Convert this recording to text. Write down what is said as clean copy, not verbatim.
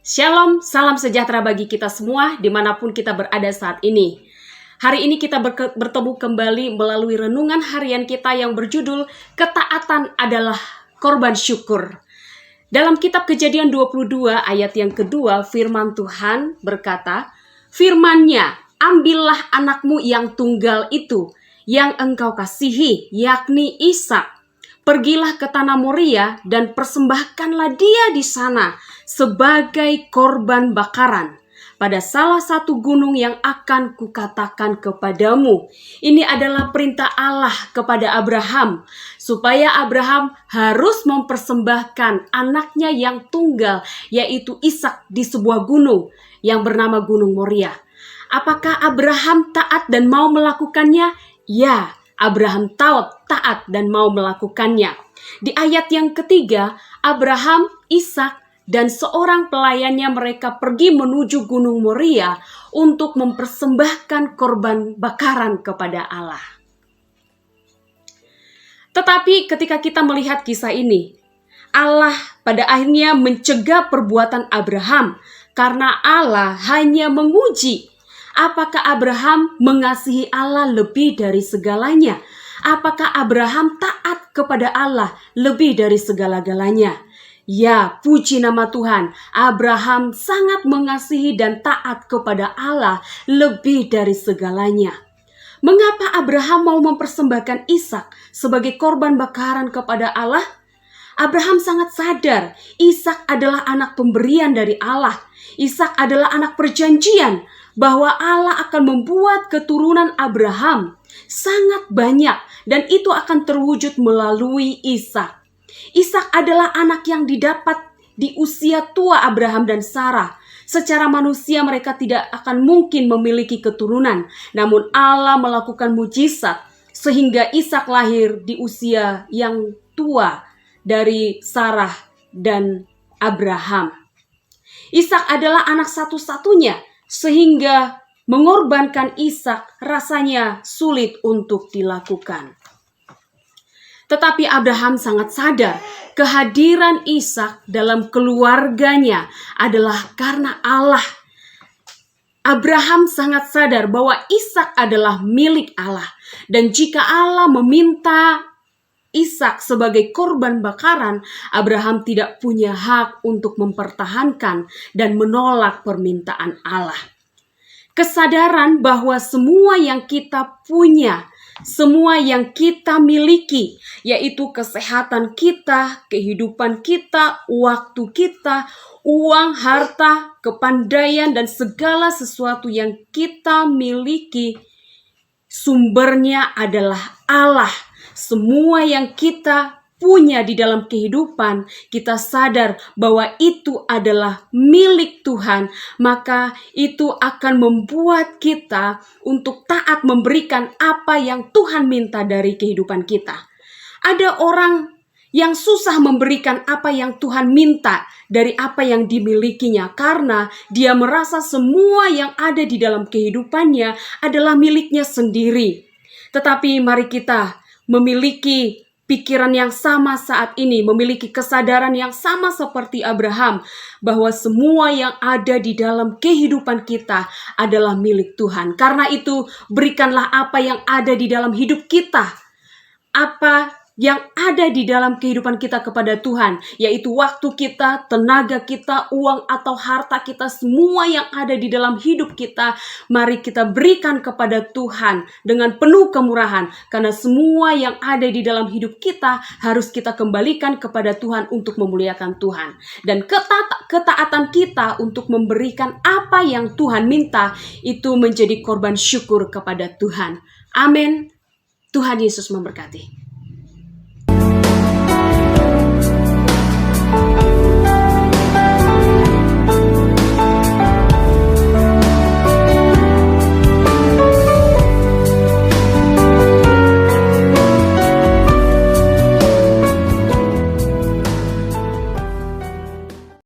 Shalom, salam sejahtera bagi kita semua dimanapun kita berada saat ini. Hari ini kita bertemu kembali melalui renungan harian kita yang berjudul Ketaatan adalah Korban Syukur. Dalam kitab Kejadian 22 ayat yang kedua, firman Tuhan berkata, "Firman-Nya, ambillah anakmu yang tunggal itu, yang engkau kasihi, yakni Ishak. Pergilah ke tanah Moria dan persembahkanlah dia di sana sebagai korban bakaran pada salah satu gunung yang akan kukatakan kepadamu." Ini adalah perintah Allah kepada Abraham, supaya Abraham harus mempersembahkan anaknya yang tunggal, yaitu Ishak, di sebuah gunung yang bernama Gunung Moria. Apakah Abraham taat dan mau melakukannya? Ya, Abraham taat dan mau melakukannya. Di ayat yang ketiga, Abraham, Ishak, dan seorang pelayannya mereka pergi menuju Gunung Moria untuk mempersembahkan korban bakaran kepada Allah. Tetapi ketika kita melihat kisah ini, Allah pada akhirnya mencegah perbuatan Abraham karena Allah hanya menguji apakah Abraham mengasihi Allah lebih dari segalanya. Apakah Abraham taat kepada Allah lebih dari segala-galanya? Ya, puji nama Tuhan, Abraham sangat mengasihi dan taat kepada Allah lebih dari segalanya. Mengapa Abraham mau mempersembahkan Ishak sebagai korban bakaran kepada Allah? Abraham sangat sadar Ishak adalah anak pemberian dari Allah. Ishak adalah anak perjanjian bahwa Allah akan membuat keturunan Abraham sangat banyak dan itu akan terwujud melalui Ishak. Ishak adalah anak yang didapat di usia tua Abraham dan Sarah. Secara manusia mereka tidak akan mungkin memiliki keturunan, namun Allah melakukan mujizat sehingga Ishak lahir di usia yang tua dari Sarah dan Abraham. Ishak adalah anak satu-satunya sehingga mengorbankan Ishak rasanya sulit untuk dilakukan. Tetapi Abraham sangat sadar kehadiran Ishak dalam keluarganya adalah karena Allah. Abraham sangat sadar bahwa Ishak adalah milik Allah. Dan jika Allah meminta Ishak sebagai korban bakaran, Abraham tidak punya hak untuk mempertahankan dan menolak permintaan Allah. Kesadaran bahwa semua yang kita punya, semua yang kita miliki, yaitu kesehatan kita, kehidupan kita, waktu kita, uang, harta, kepandaian, dan segala sesuatu yang kita miliki, sumbernya adalah Allah. Semua yang kita punya di dalam kehidupan, kita sadar bahwa itu adalah milik Tuhan, maka itu akan membuat kita untuk taat memberikan apa yang Tuhan minta dari kehidupan kita. Ada orang yang susah memberikan apa yang Tuhan minta dari apa yang dimilikinya karena dia merasa semua yang ada di dalam kehidupannya adalah miliknya sendiri. Tetapi mari kita memiliki pikiran yang sama saat ini, memiliki kesadaran yang sama seperti Abraham, bahwa semua yang ada di dalam kehidupan kita adalah milik Tuhan. Karena itu, berikanlah apa yang ada di dalam hidup kita, apa yang ada di dalam kehidupan kita kepada Tuhan, yaitu waktu kita, tenaga kita, uang atau harta kita, semua yang ada di dalam hidup kita, mari kita berikan kepada Tuhan dengan penuh kemurahan, karena semua yang ada di dalam hidup kita harus kita kembalikan kepada Tuhan untuk memuliakan Tuhan. Dan ketaatan kita untuk memberikan apa yang Tuhan minta, itu menjadi korban syukur kepada Tuhan. Amin. Tuhan Yesus memberkati.